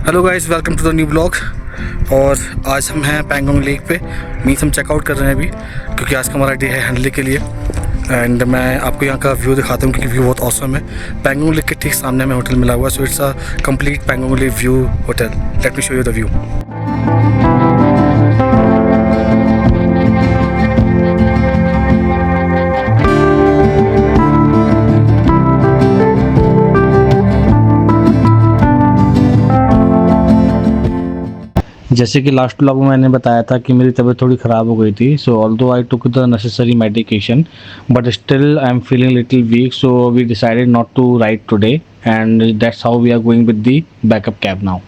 Hello guys, welcome to the new blog. और आज हम हैं पैंगोंग लेक पे। मीन्स हम चेकआउट कर रहे हैं अभी, क्योंकि आज का हमारा डे है हैंडले के लिए। एंड मैं आपको यहाँ का व्यू दिखाता हूँ, क्योंकि व्यू बहुत ऑसम है। पैंगोंग लेक के ठीक सामने हमें होटल मिला हुआ है, so it's a complete Pangong lake view hotel. Let me show you the view. जैसे कि लास्ट व्लॉग में मैंने बताया था कि मेरी तबीयत थोड़ी ख़राब हो गई थी। So although I took the necessary medication but still I am feeling little weak, so we decided not to ride today and that's how we are going with the backup cab now.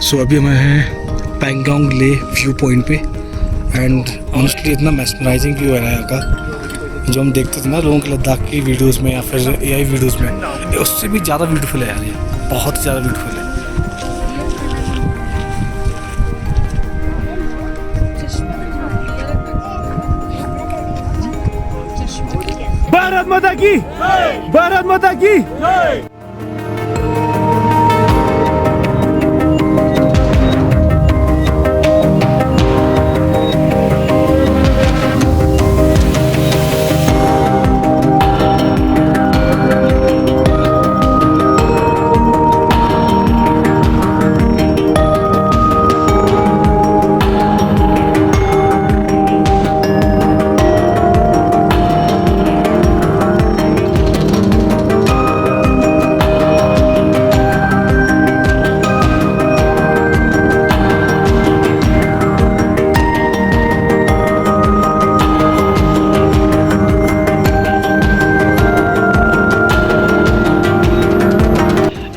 So अभी हम हैं Pangong lake view point पे। And honestly इतना mesmerising view है ना यहाँ का, जो हम देखते थे ना लोगों के लद्दाख की वीडियोस में या फिर एआई वीडियोस में, उससे भी ज़्यादा ब्यूटीफुल है यार। ये बहुत ज़्यादा ब्यूटीफुल है। भारत माता की, भारत माता की।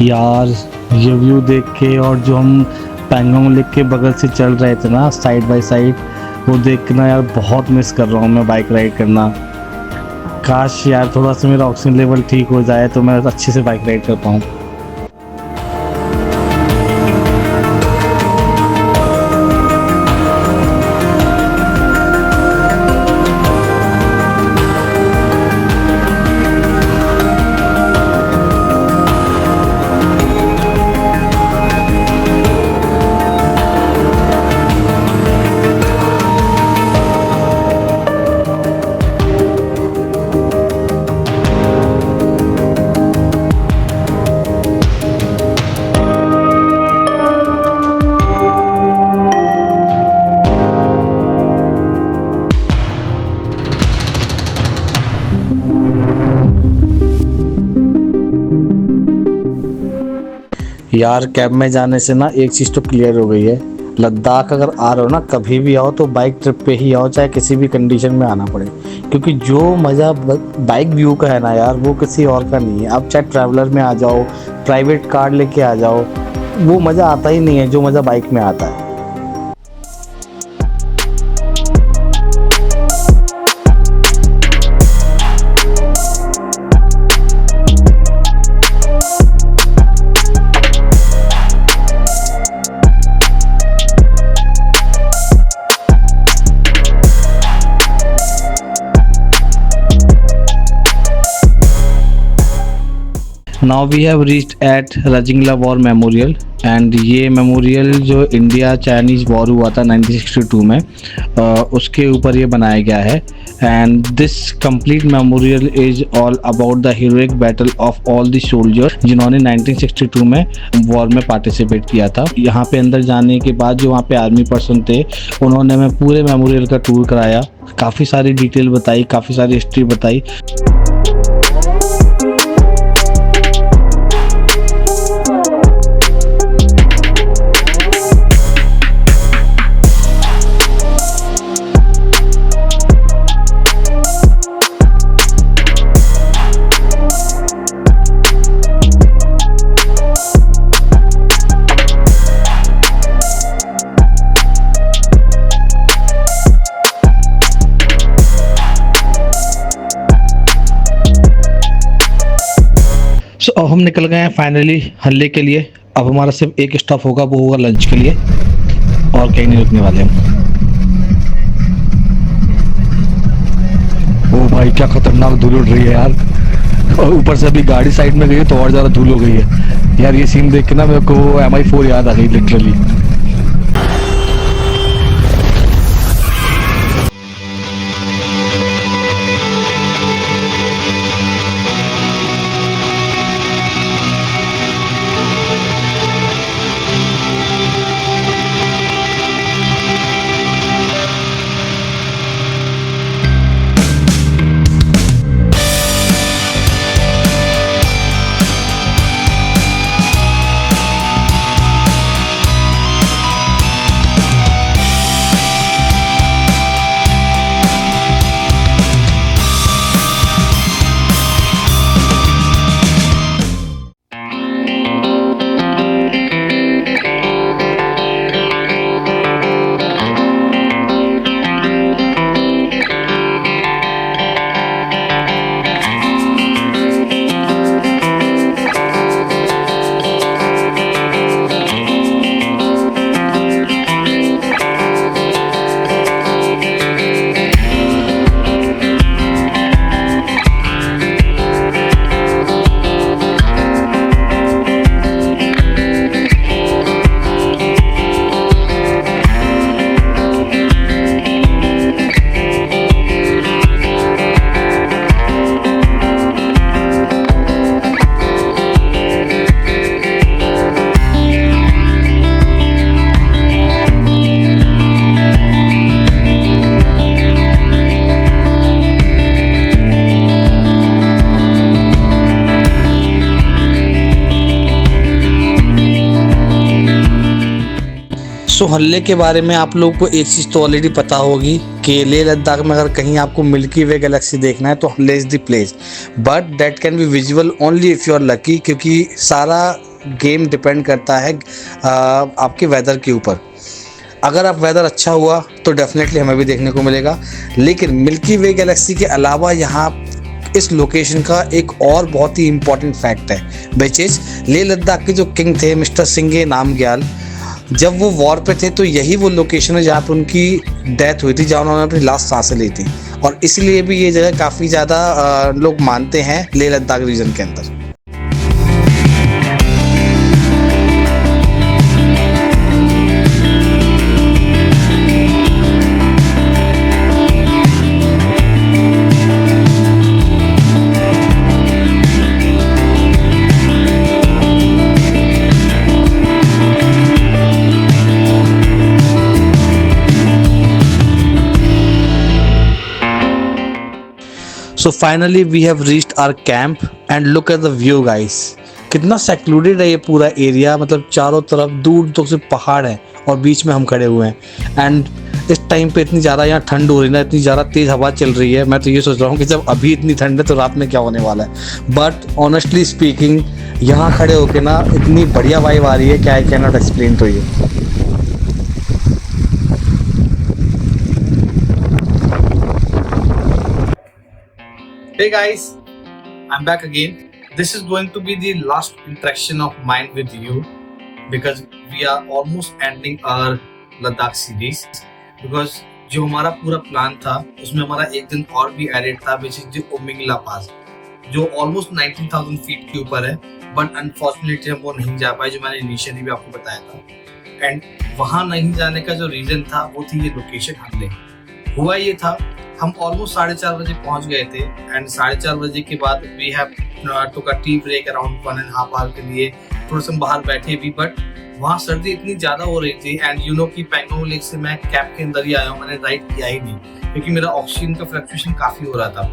यार ये व्यू देख के और जो हम पैंगोंग लेक के बगल से चल रहे थे ना साइड बाय साइड, वो देखना यार बहुत मिस कर रहा हूँ मैं बाइक राइड करना। काश यार थोड़ा सा मेरा ऑक्सीजन लेवल ठीक हो जाए तो मैं अच्छे से बाइक राइड कर पाऊँ। यार कैब में जाने से ना एक चीज़ तो क्लियर हो गई है, लद्दाख अगर आ रहे हो ना कभी भी आओ तो बाइक ट्रिप पे ही आओ, चाहे किसी भी कंडीशन में आना पड़े। क्योंकि जो मज़ा बाइक व्यू का है ना यार, वो किसी और का नहीं है। आप चाहे ट्रैवलर में आ जाओ, प्राइवेट कार लेके आ जाओ, वो मज़ा आता ही नहीं है जो मज़ा बाइक में आता है। Now we have reached at Rezang La war memorial and ये मेमोरियल जो इंडिया चाइनीज़ वॉर हुआ था 1962 में, उसके ऊपर ये बनाया गया है। And this complete memorial is all about the heroic battle of all the soldiers जिन्होंने 1962 में वॉर में पार्टिसिपेट किया था। यहाँ पे अंदर जाने के बाद जो वहाँ पे आर्मी पर्सन थे उन्होंने हमें पूरे मेमोरियल का टूर कराया, काफ़ी सारी डिटेल बताई, काफ़ी सारी हिस्ट्री बताई। अब हम निकल गए हैं फाइनली हल्ले के लिए। अब हमारा सिर्फ एक स्टॉप होगा, वो होगा लंच के लिए, और कहीं नहीं रुकने वाले हम। ओ भाई क्या खतरनाक धूल उड़ रही है यार, और ऊपर से अभी गाड़ी साइड में गई है तो और ज़्यादा धूल हो गई है यार। ये सीन देख के ना मेरे को MI4 याद आ गई लिटरली। सो हल्ले के बारे में आप लोगों को एक चीज़ तो ऑलरेडी पता होगी कि लेह लद्दाख में अगर कहीं आपको मिल्की वे गैलेक्सी देखना है तो Hanle is the place, but that can be visible only if you are lucky, क्योंकि सारा गेम डिपेंड करता है आपके वेदर के ऊपर। अगर आप वेदर अच्छा हुआ तो डेफिनेटली हमें भी देखने को मिलेगा, लेकिन मिल्की वे गैलेक्सी के अलावा यहाँ इस लोकेशन का एक और बहुत ही इम्पॉर्टेंट फैक्ट है, विच इज़ लेह लद्दाख के जो किंग थे मिस्टर सिंगे नामग्याल, जब वो वॉर पे थे तो यही वो लोकेशन है जहाँ पर उनकी डेथ हुई थी, जहाँ उन्होंने अपनी लास्ट सांसें ली थी, और इसलिए भी ये जगह काफ़ी ज़्यादा लोग मानते हैं लेह लद्दाख रीजन के अंदर। So finally we have reached our camp and look at the view guys। कितना सेक्लूडेड है ये पूरा एरिया, मतलब चारों तरफ दूर तक सिर्फ पहाड़ है और बीच में हम खड़े हुए हैं। एंड इस टाइम पे इतनी ज़्यादा यहाँ ठंड हो रही है ना, इतनी ज़्यादा तेज़ हवा चल रही है, मैं तो ये सोच रहा हूँ कि जब अभी इतनी ठंड है तो रात में क्या होने वाला है। बट ऑनेस्टली स्पीकिंग यहाँ खड़े होके ना इतनी बढ़िया वाइब आ रही है कि I can not explain to you. Hey guys, I'm back again. This is going to be the last interaction of mine with you because we are almost ending our Ladakh series. Because जो हमारा पूरा plan था उसमें हमारा एक दिन और भी एडेड था, which is the उमिंगला पास, जो ऑलमोस्ट 19,000 फीट के ऊपर है, बट अनफॉर्चुनेटली हम वो नहीं जा पाए, जो मैंने इनिशियली भी आपको बताया था। एंड वहाँ नहीं जाने का जो रीजन था वो थी ये लोकेशन हल्ले। हुआ ये था, हम ऑलमोस्ट 4:30 बजे पहुंच गए थे, एंड 4:30 बजे के बाद we have took a tea break around 1.5 hour के लिए, थोड़ा सा बाहर बैठे भी, बट वहाँ सर्दी इतनी ज़्यादा हो रही थी। एंड यू नो कि पैंगोंग लेक से मैं कैब के अंदर ही आया हूँ, मैंने राइड किया ही नहीं क्योंकि मेरा ऑक्सीजन का फ्लक्चुएशन काफ़ी हो रहा था।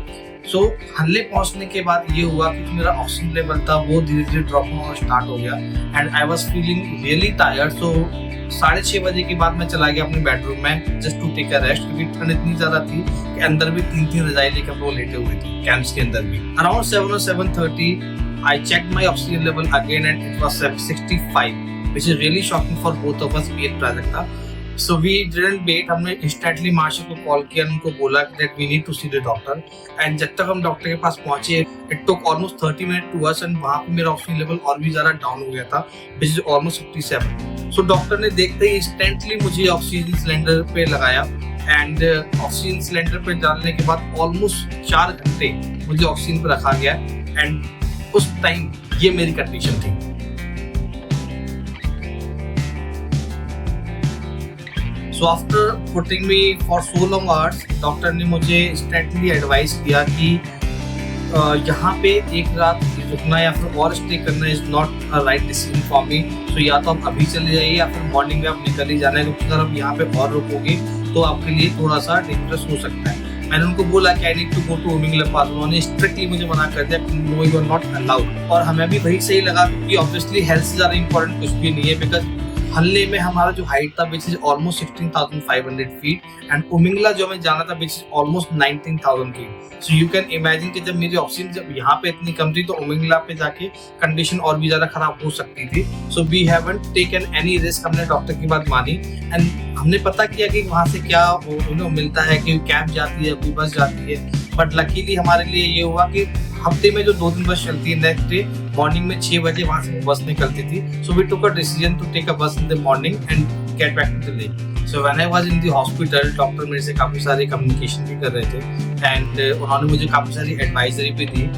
सो हल्ले पहुंचने के बाद ये हुआ कि मेरा ऑक्सीजन लेवल था वो धीरे धीरे ड्रॉप होना स्टार्ट हो गया, and I was feeling really tired. So 6:30 बजे के बाद मैं चला गया अपने बेडरूम में just to take a rest, क्योंकि ठंड इतनी ज्यादा थी कि अंदर भी 3 रजाई लेकर हम लोग लेटे हुए थे कैंप्स के अंदर भी। Around 7 or 7:30 I check my oxygen level again and it was 65, which is really shocking for both of us, me and Prajakta। So we didn't wait, हमने इंस्टेंटली मार्शल को कॉल किया, उनको बोला that we need to see the doctor. And जब तक हम doctor के पास पहुंचे, it took almost 30 minute to us, and वहां पे मेरा ऑक्सीजन लेवल और भी ज्यादा डाउन हो गया था, which is almost 57। So doctor ने देखते ही इंस्टेंटली मुझे ऑक्सीजन सिलेंडर पे लगाया, एंड ऑक्सीजन सिलेंडर पे डालने के बाद ऑलमोस्ट 4 घंटे मुझे ऑक्सीजन पे रखा गया। एंड उस टाइम ये मेरी कंडीशन थी। So after putting me for so long hours, doctor ने मुझे इंस्टेंटली एडवाइस किया कि यहाँ पे एक रात रुकना या फिर और स्टे करना is not a right decision for me. So या तो आप अभी चले जाइए या फिर मॉर्निंग में आप निकल ही जाना है, क्योंकि अगर आप यहाँ पे और रुकोगे तो आपके लिए थोड़ा सा डेंजरस हो सकता है। मैंने उनको बोला कि I need to go to Umling La pass, उन्होंने स्ट्रिक्टली मुझे मना कर दिया, no you are not allowed. और हमें भी वही सही लगा, क्योंकि ऑब्वियसली हेल्थ से ज़्यादा इंपॉर्टेंट कुछ भी नहीं है, बिकॉज हल्ले में हमारा जो हाइट था which is almost 16,500 feet, and Umlingla जो हमें जाना था which is almost 19,000 feet. So you can imagine कि जब मेरी ऑक्सीजन जब यहाँ पे इतनी कम थी तो उमिंगला पे जाके कंडीशन और भी ज्यादा खराब हो सकती थी। So we haven't taken any risk, हमने डॉक्टर की बात मानी, एंड हमने पता किया कि वहाँ से क्या मिलता है, कि कैब जाती है, कोई बस जाती है। बट लकीली हमारे लिए ये हुआ कि हफ्ते में जो 2 दिन बस चलती है, नेक्स्ट डे मॉर्निंग में 6 बजे वहाँ से बस निकलती थी। So we took a decision to take a bus in the morning and get back to the lake. So when I was in the hospital, doctor मेरे से काफ़ी सारी कम्युनिकेशन भी कर रहे थे, एंड उन्होंने मुझे काफ़ी सारी एडवाइजरी भी दी।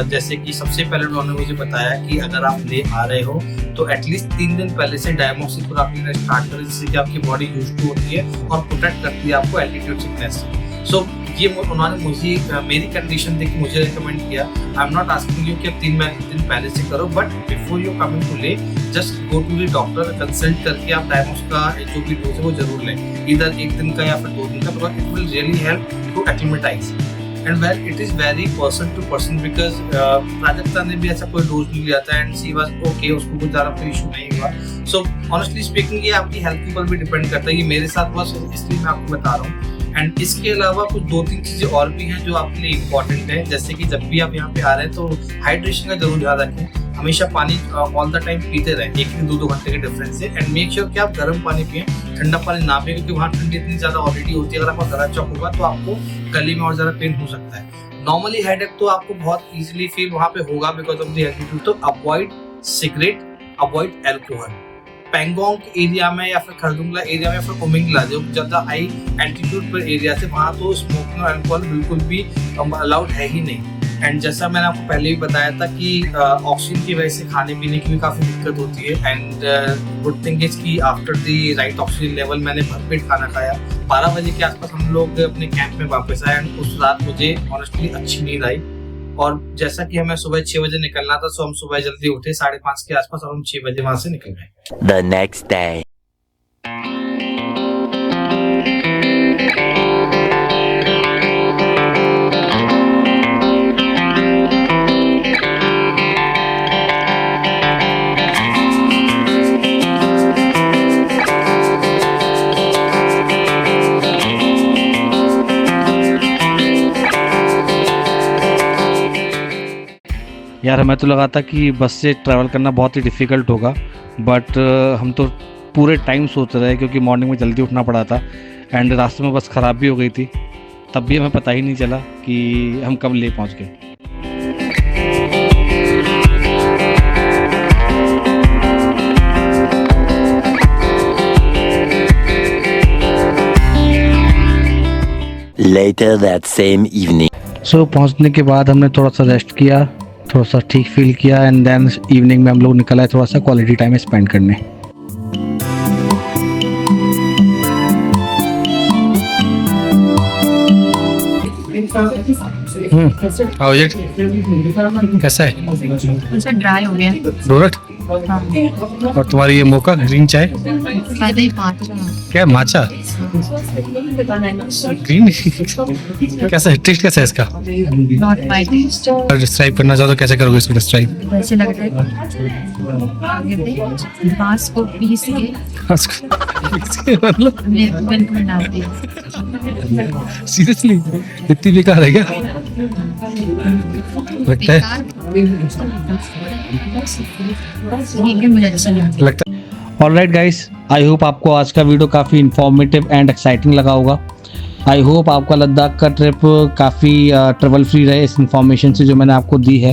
जैसे कि सबसे पहले उन्होंने मुझे बताया कि अगर आप ले आ रहे हो तो एटलीस्ट 3 दिन पहले से डायमोक्सिक्लोरोक्विन लेना स्टार्ट करें, जिससे कि आपकी बॉडी यूज टू होती है और प्रोटेक्ट करती है आपको एल्टीट्यूड सिकनेस से। सो ये उन्होंने मुझे मेरी कंडीशन देख के मुझे रिकमेंड किया। I am not asking you कि आप 3 दिन पहले से करो, but before you coming to Leh just go to the doctor, consult करके आप डायमोक्स का जो भी डोज है वो जरूर लें, इधर 1 दिन का या फिर 2 दिन का, because it will really help to acclimatise. And well it is very person to person, because Prajakta ने भी ऐसा कोई डोज नहीं लिया था एंड सी वाज ओके, उसको कोई ज़्यादा कोई इशू नहीं हुआ। सो ऑनेस्टली स्पीकिंग ये आपकी हेल्थ के ऊपर भी डिपेंड करता है, ये मेरे साथ हुआ इसलिए मैं आपको बता रहा हूँ। एंड इसके अलावा कुछ 2-3 चीज़ें और भी हैं जो आपके लिए इम्पोर्टेंट है, जैसे कि जब भी आप यहाँ पे आ रहे हैं तो हाइड्रेशन का जरूर ध्यान रखें, हमेशा पानी ऑल द टाइम पीते रहें, 1 से 2 घंटे के डिफरेंस से, एंड मेक श्योर कि आप गर्म पानी पिएं, ठंडा पानी ना पिएं, क्योंकि वहाँ ठंडी इतनी ज़्यादा ऑलरेडी होती है। अगर आपका गला चौक होगा तो आपको गले में और ज़्यादा पेन हो सकता है। नॉर्मली हेडेक तो आपको बहुत ईजिली फील वहाँ पे होगा बिकॉज ऑफ द एल्टीट्यूड। तो avoid cigarette, avoid alcohol. Pangong area में या फिर खरदुंगला एरिया में या फिर उमिंगला जो ज़्यादा हाई एल्टीट्यूड पर एरिया से, वहाँ तो स्मोकिंग और अल्कोहल बिल्कुल भी अलाउड है ही नहीं। एंड जैसा मैंने आपको पहले भी बताया था कि ऑक्सीजन की वजह से खाने पीने की भी काफ़ी दिक्कत होती है। एंड गुड थिंग इज कि after the right oxygen level मैंने भरपेट खाना खाया। 12 बजे के आसपास हम लोग अपने कैंप में वापस आए, एंड उस रात मुझे ऑनेस्टली अच्छी नींद आई। और जैसा कि हमें सुबह 6 बजे निकलना था, सो हम सुबह जल्दी उठे 5:30 के आसपास और हम 6 बजे वहाँ से निकल गए। The next day. यार हमें तो लगा था कि बस से ट्रैवल करना बहुत ही डिफ़िकल्ट होगा, बट हम तो पूरे टाइम सोच रहे क्योंकि मॉर्निंग में जल्दी उठना पड़ा था, एंड रास्ते में बस ख़राब भी हो गई थी, तब भी हमें पता ही नहीं चला कि हम कब ले पहुंच गए। Later that same evening. सो पहुंचने के बाद हमने थोड़ा सा रेस्ट किया, थोड़ा सा ठीक फील किया, एंड देन इवनिंग में हम लोग निकल आए थोड़ा सा क्वालिटी टाइम स्पेंड करने। How is it? कैसा है? मुझे ड्राई हो गया। डोरट हाँ। और तुम्हारी ये मोका ग्रीन चाय पहले ही 5 क्या माचा ग्रीन कैसा है? टेस्ट कैसा है इसका? Not my taste. अगर डिस्क्राइब करना चाहो तो कैसे करोगे इसको डिस्क्राइब? वैसे लग रहा है बांस को पीस के मतलब मिल्क में डालते हैं। सीरियसली इतनी बेकार है क्या? लगता है ठीक है, मुझे अच्छा लगा। लगता है। ऑलराइट गाइस, आई होप आपको आज का वीडियो काफ़ी इंफॉर्मेटिव एंड एक्साइटिंग लगा होगा। आई होप आपका लद्दाख का ट्रिप काफ़ी ट्रबल फ्री रहे इस इंफॉर्मेशन से जो मैंने आपको दी है।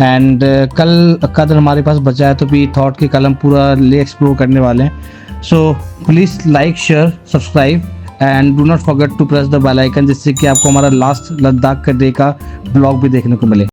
एंड कल का दिन हमारे पास बचा है तो वी थॉट कि कल हम पूरा ले एक्सप्लोर करने वाले हैं। So please like, share, subscribe and do not forget to press the bell icon, जिससे कि आपको हमारा लास्ट लद्दाख का डे का ब्लॉग भी देखने को मिले।